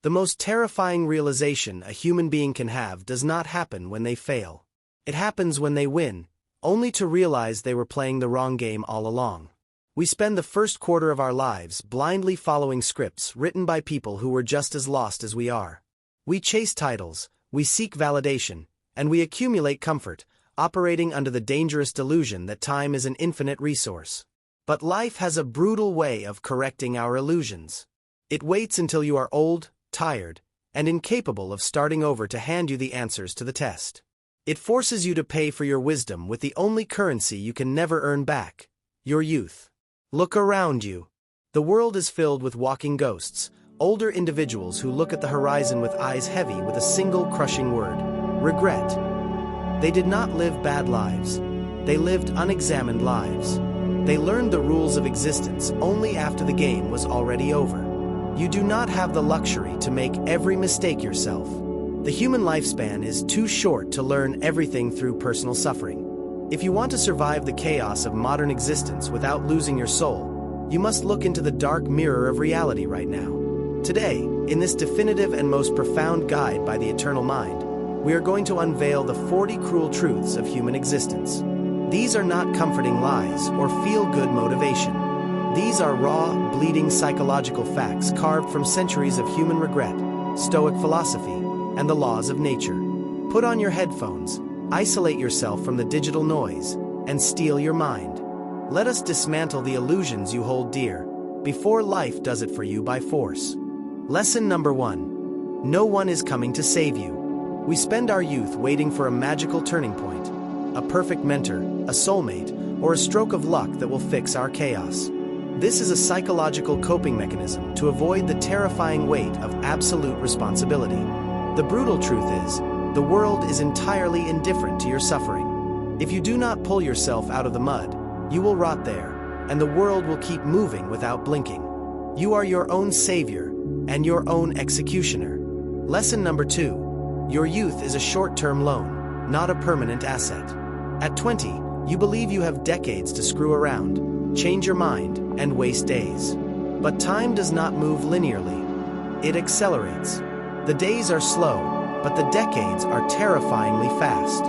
The most terrifying realization a human being can have does not happen when they fail. It happens when they win, only to realize they were playing the wrong game all along. We spend the first quarter of our lives blindly following scripts written by people who were just as lost as we are. We chase titles, we seek validation, and we accumulate comfort, operating under the dangerous delusion that time is an infinite resource. But life has a brutal way of correcting our illusions. It waits until you are old, tired, and incapable of starting over to hand you the answers to the test. It forces you to pay for your wisdom with the only currency you can never earn back: your youth. Look around you. The world is filled with walking ghosts, older individuals who look at the horizon with eyes heavy with a single crushing word: regret. They did not live bad lives. They lived unexamined lives. They learned the rules of existence only after the game was already over. You do not have the luxury to make every mistake yourself. The human lifespan is too short to learn everything through personal suffering. If you want to survive the chaos of modern existence without losing your soul, you must look into the dark mirror of reality right now. Today, in this definitive and most profound guide by the eternal mind, we are going to unveil the 40 cruel truths of human existence. These are not comforting lies or feel-good motivation. These are raw, bleeding psychological facts carved from centuries of human regret, Stoic philosophy, and the laws of nature. Put on your headphones, isolate yourself from the digital noise, and steel your mind. Let us dismantle the illusions you hold dear, before life does it for you by force. Lesson number 1. No one is coming to save you. We spend our youth waiting for a magical turning point, a perfect mentor, a soulmate, or a stroke of luck that will fix our chaos. This is a psychological coping mechanism to avoid the terrifying weight of absolute responsibility. The brutal truth is, the world is entirely indifferent to your suffering. If you do not pull yourself out of the mud, you will rot there, and the world will keep moving without blinking. You are your own savior, and your own executioner. Lesson number 2. Your youth is a short-term loan, not a permanent asset. At 20, you believe you have decades to screw around, change your mind, and waste days. But time does not move linearly. It accelerates. The days are slow, but the decades are terrifyingly fast.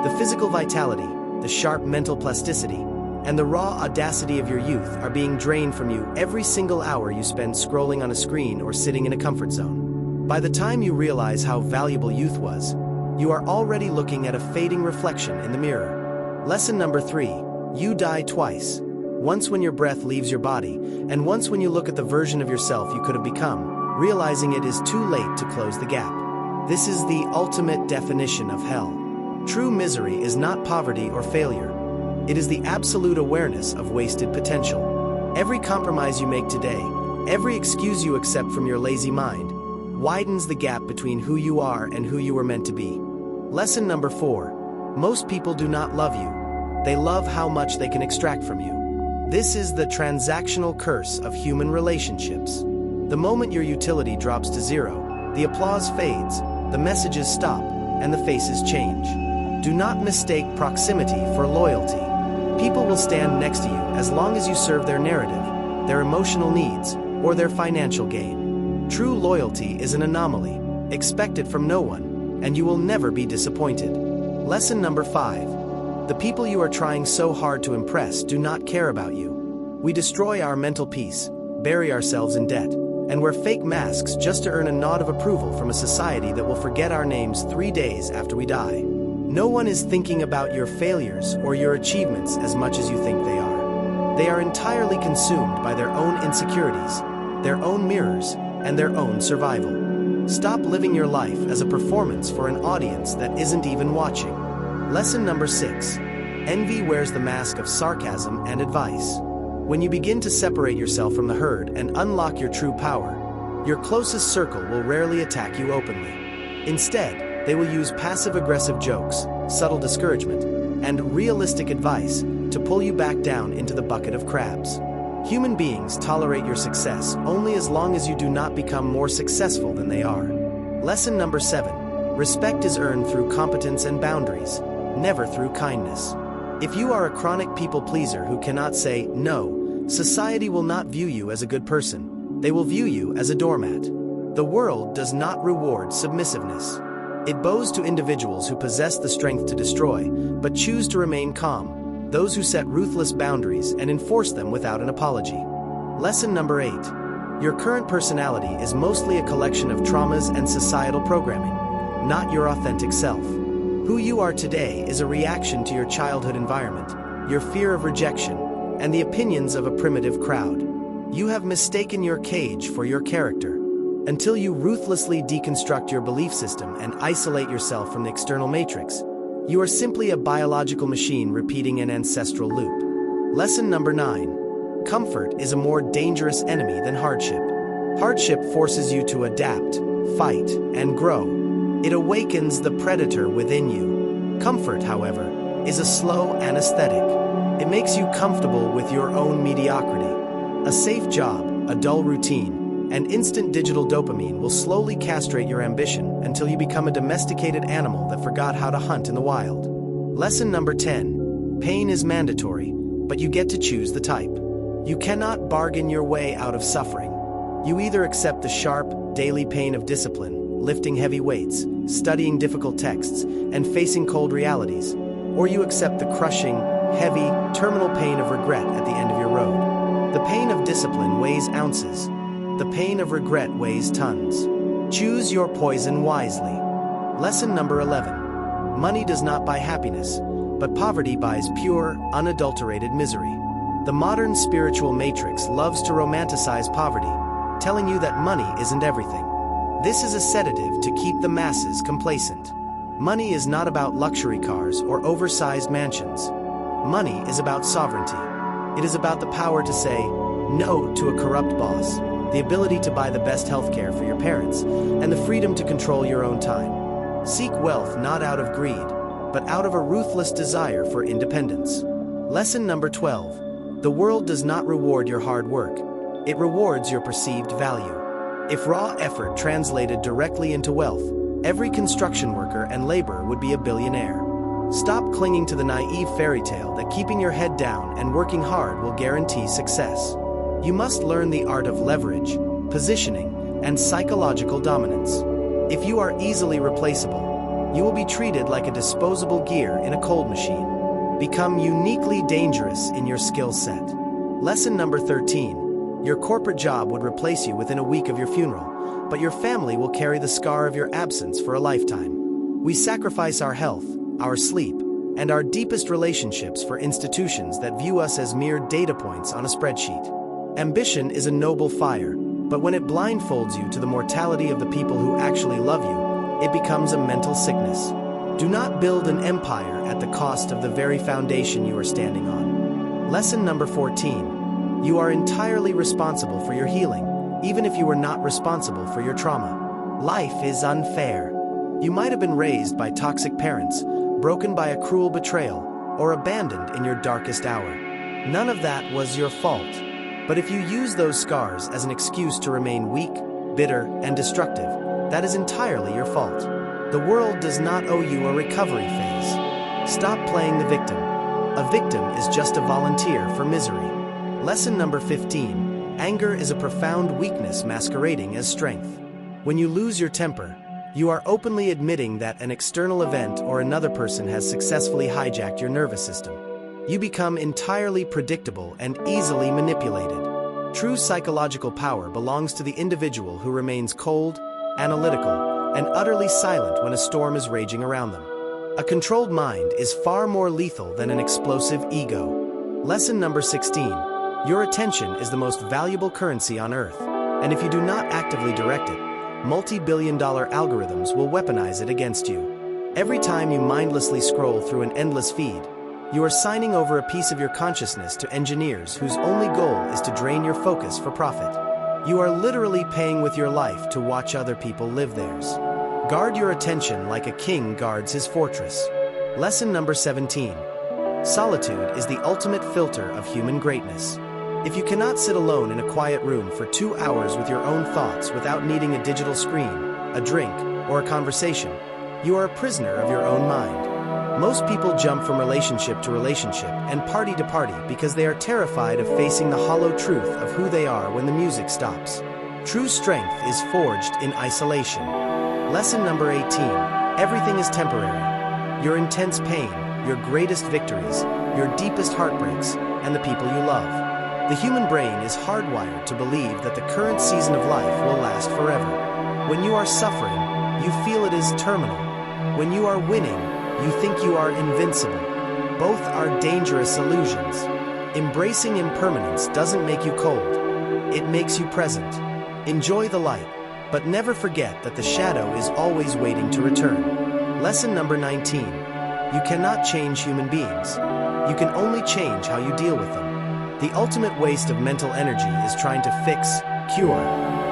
The physical vitality, the sharp mental plasticity, and the raw audacity of your youth are being drained from you every single hour you spend scrolling on a screen or sitting in a comfort zone. By the time you realize how valuable youth was, you are already looking at a fading reflection in the mirror. Lesson number 3. You die twice. Once when your breath leaves your body, and once when you look at the version of yourself you could have become, realizing it is too late to close the gap. This is the ultimate definition of hell. True misery is not poverty or failure. It is the absolute awareness of wasted potential. Every compromise you make today, every excuse you accept from your lazy mind, widens the gap between who you are and who you were meant to be. Lesson number 4. Most people do not love you. They love how much they can extract from you. This is the transactional curse of human relationships. The moment your utility drops to zero, the applause fades, the messages stop, and the faces change. Do not mistake proximity for loyalty. People will stand next to you as long as you serve their narrative, their emotional needs, or their financial gain. True loyalty is an anomaly. Expect it from no one, and you will never be disappointed. Lesson number 5. The people you are trying so hard to impress do not care about you. We destroy our mental peace, bury ourselves in debt, and wear fake masks just to earn a nod of approval from a society that will forget our names 3 days after we die. No one is thinking about your failures or your achievements as much as you think they are. They are entirely consumed by their own insecurities, their own mirrors, and their own survival. Stop living your life as a performance for an audience that isn't even watching. Lesson number 6. Envy wears the mask of sarcasm and advice. When you begin to separate yourself from the herd and unlock your true power, your closest circle will rarely attack you openly. Instead, they will use passive-aggressive jokes, subtle discouragement, and realistic advice to pull you back down into the bucket of crabs. Human beings tolerate your success only as long as you do not become more successful than they are. Lesson number 7. Respect is earned through competence and boundaries, never through kindness. If you are a chronic people pleaser who cannot say no, society will not view you as a good person. They will view you as a doormat. The world does not reward submissiveness. It bows to individuals who possess the strength to destroy, but choose to remain calm, those who set ruthless boundaries and enforce them without an apology. Lesson number 8. Your current personality is mostly a collection of traumas and societal programming, not your authentic self. Who you are today is a reaction to your childhood environment, your fear of rejection, and the opinions of a primitive crowd. You have mistaken your cage for your character. Until you ruthlessly deconstruct your belief system and isolate yourself from the external matrix, you are simply a biological machine repeating an ancestral loop. Lesson number 9. Comfort is a more dangerous enemy than hardship. Hardship forces you to adapt, fight, and grow. It awakens the predator within you. Comfort, however, is a slow anesthetic. It makes you comfortable with your own mediocrity. A safe job, a dull routine, and instant digital dopamine will slowly castrate your ambition until you become a domesticated animal that forgot how to hunt in the wild. Lesson number 10. Pain is mandatory, but you get to choose the type. You cannot bargain your way out of suffering. You either accept the sharp, daily pain of discipline, lifting heavy weights, studying difficult texts, and facing cold realities, or you accept the crushing, heavy, terminal pain of regret at the end of your road. The pain of discipline weighs ounces. The pain of regret weighs tons. Choose your poison wisely. Lesson number 11. Money does not buy happiness, but poverty buys pure, unadulterated misery. The modern spiritual matrix loves to romanticize poverty, telling you that money isn't everything. This is a sedative to keep the masses complacent. Money is not about luxury cars or oversized mansions. Money is about sovereignty. It is about the power to say no to a corrupt boss, the ability to buy the best healthcare for your parents, and the freedom to control your own time. Seek wealth not out of greed, but out of a ruthless desire for independence. Lesson number 12. The world does not reward your hard work. It rewards your perceived value. If raw effort translated directly into wealth, every construction worker and laborer would be a billionaire. Stop clinging to the naive fairy tale that keeping your head down and working hard will guarantee success. You must learn the art of leverage, positioning, and psychological dominance. If you are easily replaceable, you will be treated like a disposable gear in a cold machine. Become uniquely dangerous in your skill set. Lesson number 13. Your corporate job would replace you within a week of your funeral, but your family will carry the scar of your absence for a lifetime. We sacrifice our health, our sleep, and our deepest relationships for institutions that view us as mere data points on a spreadsheet. Ambition is a noble fire, but when it blindfolds you to the mortality of the people who actually love you, it becomes a mental sickness. Do not build an empire at the cost of the very foundation you are standing on. Lesson number 14. You are entirely responsible for your healing, even if you were not responsible for your trauma. Life is unfair. You might have been raised by toxic parents, broken by a cruel betrayal, or abandoned in your darkest hour. None of that was your fault. But if you use those scars as an excuse to remain weak, bitter, and destructive, that is entirely your fault. The world does not owe you a recovery phase. Stop playing the victim. A victim is just a volunteer for misery. Lesson number 15. Anger is a profound weakness masquerading as strength. When you lose your temper, you are openly admitting that an external event or another person has successfully hijacked your nervous system. You become entirely predictable and easily manipulated. True psychological power belongs to the individual who remains cold, analytical, and utterly silent when a storm is raging around them. A controlled mind is far more lethal than an explosive ego. Lesson number 16. Your attention is the most valuable currency on Earth, and if you do not actively direct it, multi-billion-dollar algorithms will weaponize it against you. Every time you mindlessly scroll through an endless feed, you are signing over a piece of your consciousness to engineers whose only goal is to drain your focus for profit. You are literally paying with your life to watch other people live theirs. Guard your attention like a king guards his fortress. Lesson number 17. Solitude is the ultimate filter of human greatness. If you cannot sit alone in a quiet room for 2 hours with your own thoughts without needing a digital screen, a drink, or a conversation, you are a prisoner of your own mind. Most people jump from relationship to relationship and party to party because they are terrified of facing the hollow truth of who they are when the music stops. True strength is forged in isolation. Lesson number 18. Everything is temporary. Your intense pain, your greatest victories, your deepest heartbreaks, and the people you love. The human brain is hardwired to believe that the current season of life will last forever. When you are suffering, you feel it is terminal. When you are winning, you think you are invincible. Both are dangerous illusions. Embracing impermanence doesn't make you cold. It makes you present. Enjoy the light, but never forget that the shadow is always waiting to return. Lesson number 19. You cannot change human beings. You can only change how you deal with them. The ultimate waste of mental energy is trying to fix, cure,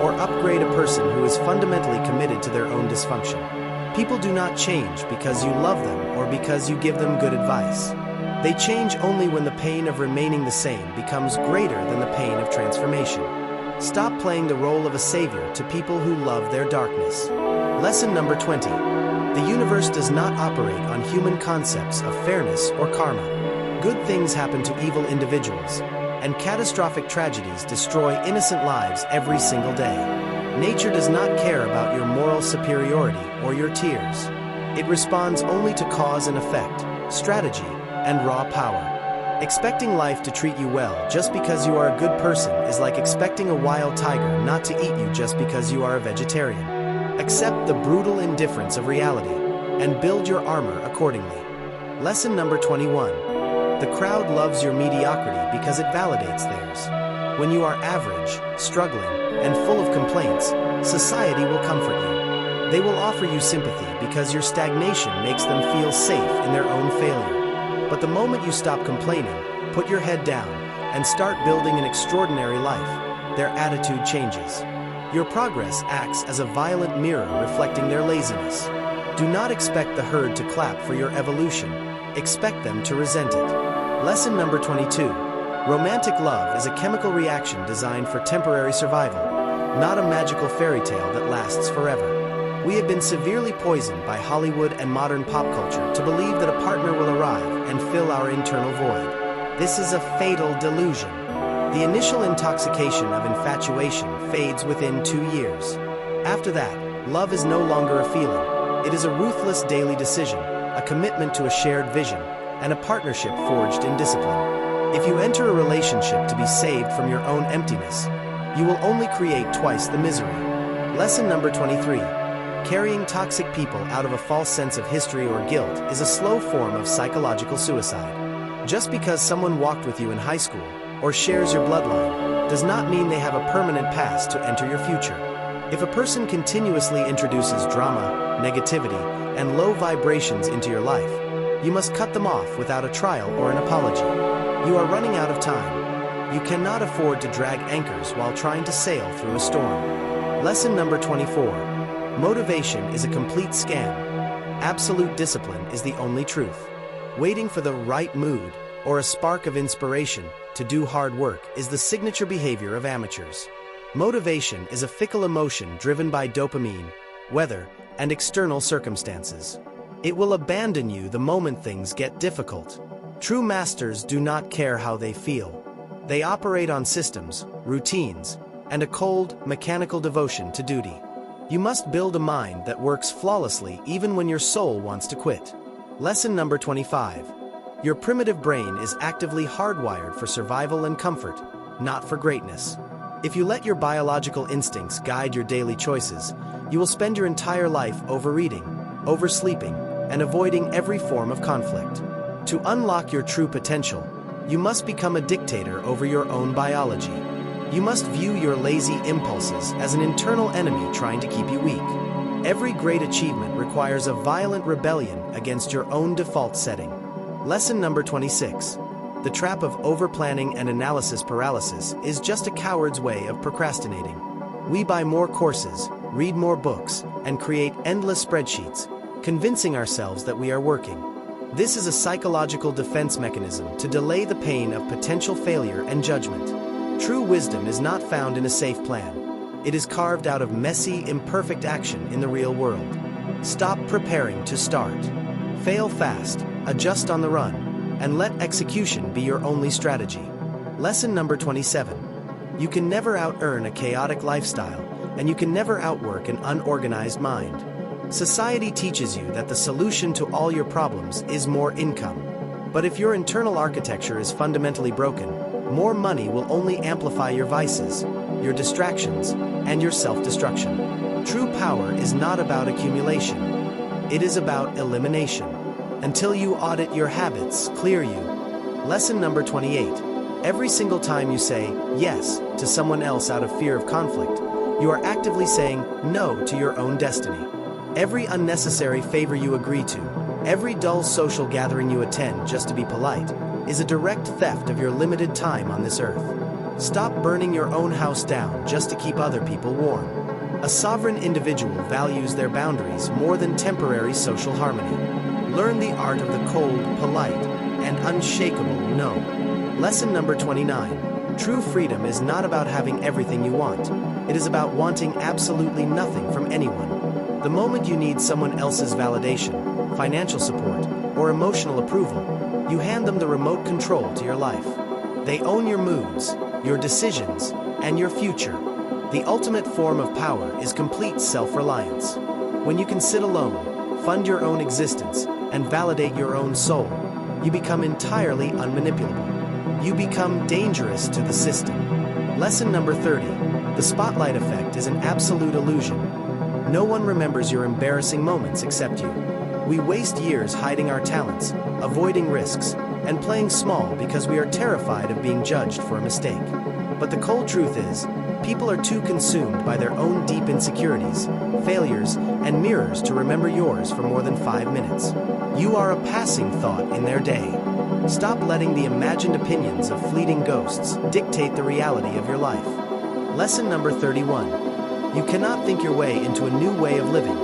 or upgrade a person who is fundamentally committed to their own dysfunction. People do not change because you love them or because you give them good advice. They change only when the pain of remaining the same becomes greater than the pain of transformation. Stop playing the role of a savior to people who love their darkness. Lesson number 20. The universe does not operate on human concepts of fairness or karma. Good things happen to evil individuals, and catastrophic tragedies destroy innocent lives every single day. Nature does not care about your moral superiority or your tears. It responds only to cause and effect, strategy, and raw power. Expecting life to treat you well just because you are a good person is like expecting a wild tiger not to eat you just because you are a vegetarian. Accept the brutal indifference of reality, and build your armor accordingly. Lesson number 21. The crowd loves your mediocrity because it validates theirs. When you are average, struggling, and full of complaints, society will comfort you. They will offer you sympathy because your stagnation makes them feel safe in their own failure. But the moment you stop complaining, put your head down, and start building an extraordinary life, their attitude changes. Your progress acts as a violent mirror reflecting their laziness. Do not expect the herd to clap for your evolution. Expect them to resent it. Lesson number 22. Romantic love is a chemical reaction designed for temporary survival, not a magical fairy tale that lasts forever. We have been severely poisoned by Hollywood and modern pop culture to believe that a partner will arrive and fill our internal void. This is a fatal delusion. The initial intoxication of infatuation fades within 2 years. After that, love is no longer a feeling. It is a ruthless daily decision, a commitment to a shared vision, and a partnership forged in discipline. If you enter a relationship to be saved from your own emptiness, you will only create twice the misery. Lesson number 23. Carrying toxic people out of a false sense of history or guilt is a slow form of psychological suicide. Just because someone walked with you in high school or shares your bloodline does not mean they have a permanent past to enter your future. If a person continuously introduces drama, negativity, and low vibrations into your life, you must cut them off without a trial or an apology. You are running out of time. You cannot afford to drag anchors while trying to sail through a storm. Lesson number 24. Motivation is a complete scam. Absolute discipline is the only truth. Waiting for the right mood or a spark of inspiration to do hard work is the signature behavior of amateurs. Motivation is a fickle emotion driven by dopamine, weather, and external circumstances. It will abandon you the moment things get difficult. True masters do not care how they feel. They operate on systems, routines, and a cold, mechanical devotion to duty. You must build a mind that works flawlessly even when your soul wants to quit. Lesson number 25. Your primitive brain is actively hardwired for survival and comfort, not for greatness. If you let your biological instincts guide your daily choices, you will spend your entire life overeating, oversleeping, and avoiding every form of conflict. To unlock your true potential, you must become a dictator over your own biology. You must view your lazy impulses as an internal enemy trying to keep you weak. Every great achievement requires a violent rebellion against your own default setting. Lesson number 26. The trap of overplanning and analysis paralysis is just a coward's way of procrastinating. We buy more courses, read more books, and create endless spreadsheets, convincing ourselves that we are working. This is a psychological defense mechanism to delay the pain of potential failure and judgment. True wisdom is not found in a safe plan. It is carved out of messy, imperfect action in the real world. Stop preparing to start. Fail fast, adjust on the run, and let execution be your only strategy. Lesson number 27. You can never out-earn a chaotic lifestyle, and you can never outwork an unorganized mind. Society teaches you that the solution to all your problems is more income. But if your internal architecture is fundamentally broken, more money will only amplify your vices, your distractions, and your self-destruction. True power is not about accumulation. It is about elimination. Until you audit your habits, clear you. Lesson number 28. Every single time you say yes to someone else out of fear of conflict, you are actively saying no to your own destiny. Every unnecessary favor you agree to, every dull social gathering you attend just to be polite, is a direct theft of your limited time on this earth. Stop burning your own house down just to keep other people warm. A sovereign individual values their boundaries more than temporary social harmony. Learn the art of the cold, polite, and unshakable no. Lesson number 29. True freedom is not about having everything you want. It is about wanting absolutely nothing from anyone. The moment you need someone else's validation, financial support, or emotional approval, you hand them the remote control to your life. They own your moods, your decisions, and your future. The ultimate form of power is complete self-reliance. When you can sit alone, fund your own existence, and validate your own soul, you become entirely unmanipulable. You become dangerous to the system. Lesson number 30. The spotlight effect is an absolute illusion. No one remembers your embarrassing moments except you. We waste years hiding our talents, avoiding risks, and playing small because we are terrified of being judged for a mistake. But the cold truth is, people are too consumed by their own deep insecurities, failures, and mirrors to remember yours for more than 5 minutes. You are a passing thought in their day. Stop letting the imagined opinions of fleeting ghosts dictate the reality of your life. Lesson number 31. You cannot think your way into a new way of living.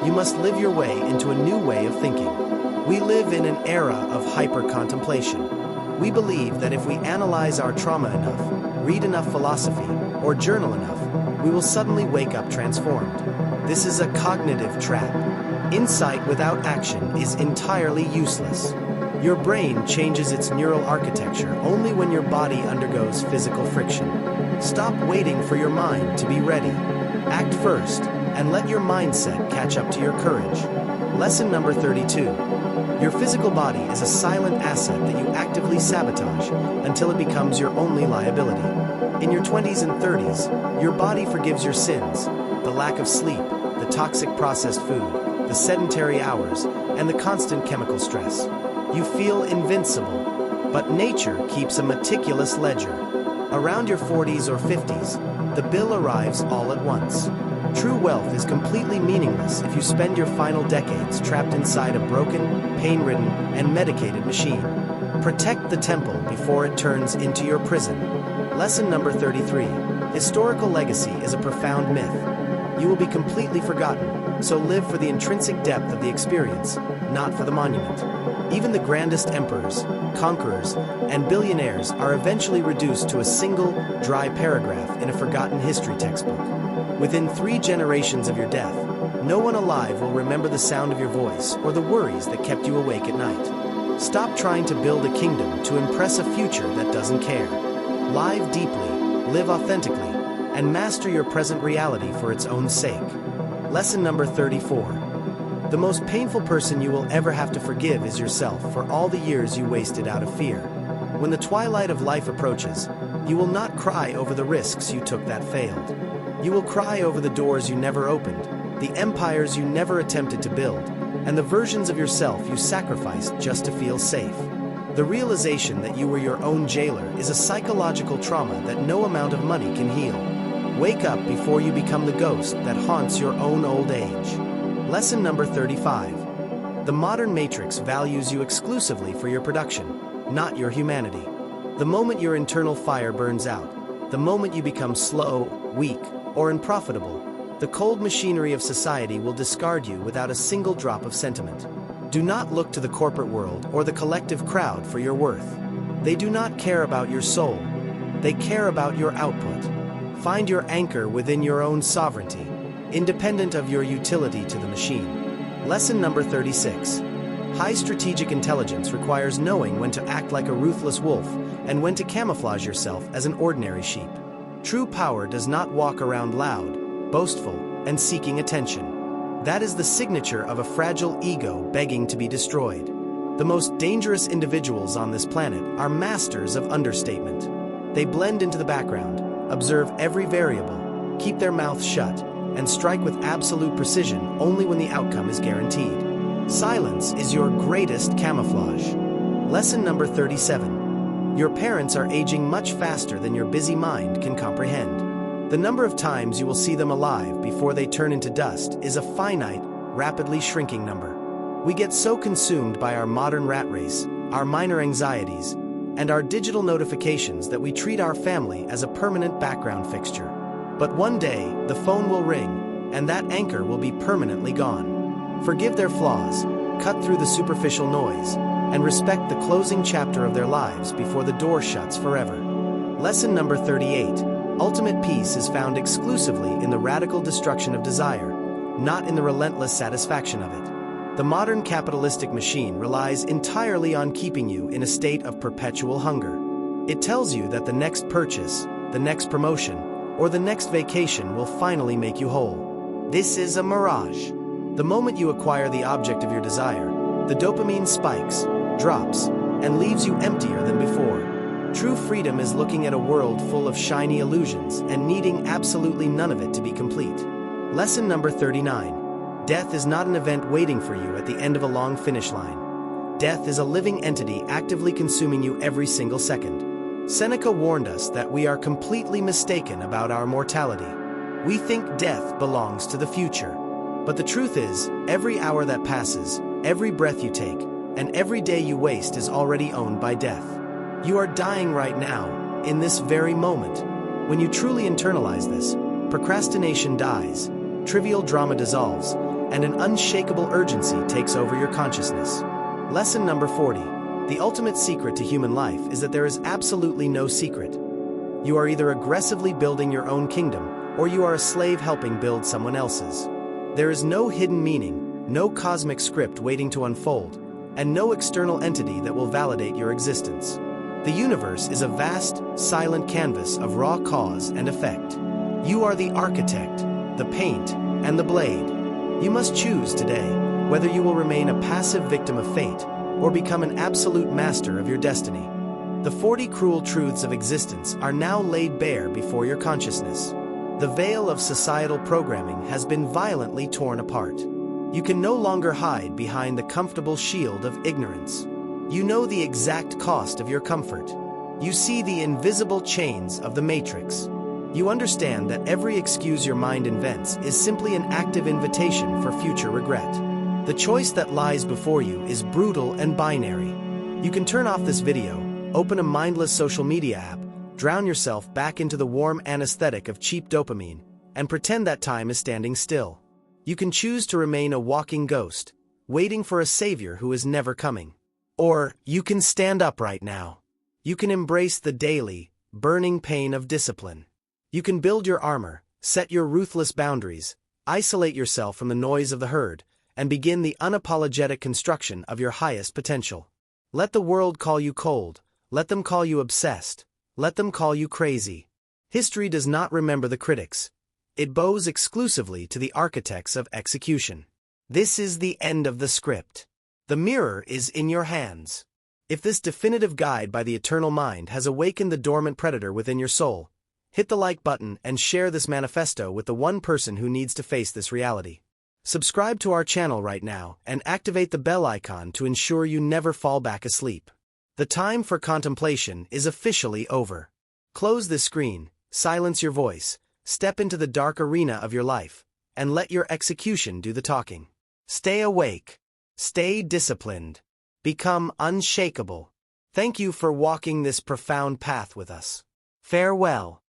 You must live your way into a new way of thinking. We live in an era of hyper-contemplation. We believe that if we analyze our trauma enough, read enough philosophy, or journal enough, we will suddenly wake up transformed. This is a cognitive trap. Insight without action is entirely useless. Your brain changes its neural architecture only when your body undergoes physical friction. Stop waiting for your mind to be ready. Act first, and let your mindset catch up to your courage. Lesson number 32. Your physical body is a silent asset that you actively sabotage until it becomes your only liability. In your 20s and 30s, your body forgives your sins, the lack of sleep, the toxic processed food, the sedentary hours, and the constant chemical stress. You feel invincible, but nature keeps a meticulous ledger. Around your 40s or 50s, the bill arrives all at once. True wealth is completely meaningless if you spend your final decades trapped inside a broken, pain-ridden, and medicated machine. Protect the temple before it turns into your prison. Lesson number 33. Historical legacy is a profound myth. You will be completely forgotten, so live for the intrinsic depth of the experience, not for the monument. Even the grandest emperors, conquerors, and billionaires are eventually reduced to a single, dry paragraph in a forgotten history textbook. Within 3 generations of your death, no one alive will remember the sound of your voice or the worries that kept you awake at night. Stop trying to build a kingdom to impress a future that doesn't care. Live deeply, live authentically, and master your present reality for its own sake. Lesson number 34. The most painful person you will ever have to forgive is yourself for all the years you wasted out of fear. When the twilight of life approaches, you will not cry over the risks you took that failed. You will cry over the doors you never opened, the empires you never attempted to build, and the versions of yourself you sacrificed just to feel safe. The realization that you were your own jailer is a psychological trauma that no amount of money can heal. Wake up before you become the ghost that haunts your own old age. Lesson number 35. The modern matrix values you exclusively for your production, not your humanity. The moment your internal fire burns out, the moment you become slow, weak, or unprofitable, the cold machinery of society will discard you without a single drop of sentiment. Do not look to the corporate world or the collective crowd for your worth. They do not care about your soul. They care about your output. Find your anchor within your own sovereignty, independent of your utility to the machine. Lesson number 36. High strategic intelligence requires knowing when to act like a ruthless wolf and when to camouflage yourself as an ordinary sheep. True power does not walk around loud, boastful, and seeking attention. That is the signature of a fragile ego begging to be destroyed. The most dangerous individuals on this planet are masters of understatement. They blend into the background, observe every variable, keep their mouths shut, and strike with absolute precision only when the outcome is guaranteed. Silence is your greatest camouflage. Lesson number 37. Your parents are aging much faster than your busy mind can comprehend. The number of times you will see them alive before they turn into dust is a finite, rapidly shrinking number. We get so consumed by our modern rat race, our minor anxieties, and our digital notifications that we treat our family as a permanent background fixture. But one day, the phone will ring, and that anchor will be permanently gone. Forgive their flaws, cut through the superficial noise, and respect the closing chapter of their lives before the door shuts forever. Lesson number 38. Ultimate peace is found exclusively in the radical destruction of desire, not in the relentless satisfaction of it. The modern capitalistic machine relies entirely on keeping you in a state of perpetual hunger. It tells you that the next purchase, the next promotion, or the next vacation will finally make you whole. This is a mirage. The moment you acquire the object of your desire, the dopamine spikes, drops, and leaves you emptier than before. True freedom is looking at a world full of shiny illusions and needing absolutely none of it to be complete. Lesson number 39. Death is not an event waiting for you at the end of a long finish line. Death is a living entity actively consuming you every single second. Seneca warned us that we are completely mistaken about our mortality. We think death belongs to the future. But the truth is, every hour that passes, every breath you take, and every day you waste is already owned by death. You are dying right now, in this very moment. When you truly internalize this, procrastination dies, trivial drama dissolves, and an unshakable urgency takes over your consciousness. Lesson number 40. The ultimate secret to human life is that there is absolutely no secret. You are either aggressively building your own kingdom, or you are a slave helping build someone else's. There is no hidden meaning, no cosmic script waiting to unfold, and no external entity that will validate your existence. The universe is a vast, silent canvas of raw cause and effect. You are the architect, the paint, and the blade. You must choose today whether you will remain a passive victim of fate or become an absolute master of your destiny. The 40 cruel truths of existence are now laid bare before your consciousness. The veil of societal programming has been violently torn apart. You can no longer hide behind the comfortable shield of ignorance. You know the exact cost of your comfort. You see the invisible chains of the matrix. You understand that every excuse your mind invents is simply an active invitation for future regret. The choice that lies before you is brutal and binary. You can turn off this video, open a mindless social media app, drown yourself back into the warm anesthetic of cheap dopamine, and pretend that time is standing still. You can choose to remain a walking ghost, waiting for a savior who is never coming. Or you can stand up right now. You can embrace the daily, burning pain of discipline. You can build your armor, set your ruthless boundaries, isolate yourself from the noise of the herd, and begin the unapologetic construction of your highest potential. Let the world call you cold, let them call you obsessed, let them call you crazy. History does not remember the critics. It bows exclusively to the architects of execution. This is the end of the script. The mirror is in your hands. If this definitive guide by the eternal mind has awakened the dormant predator within your soul, hit the like button and share this manifesto with the one person who needs to face this reality. Subscribe to our channel right now and activate the bell icon to ensure you never fall back asleep. The time for contemplation is officially over. Close this screen, silence your voice, step into the dark arena of your life, and let your execution do the talking. Stay awake. Stay disciplined. Become unshakable. Thank you for walking this profound path with us. Farewell.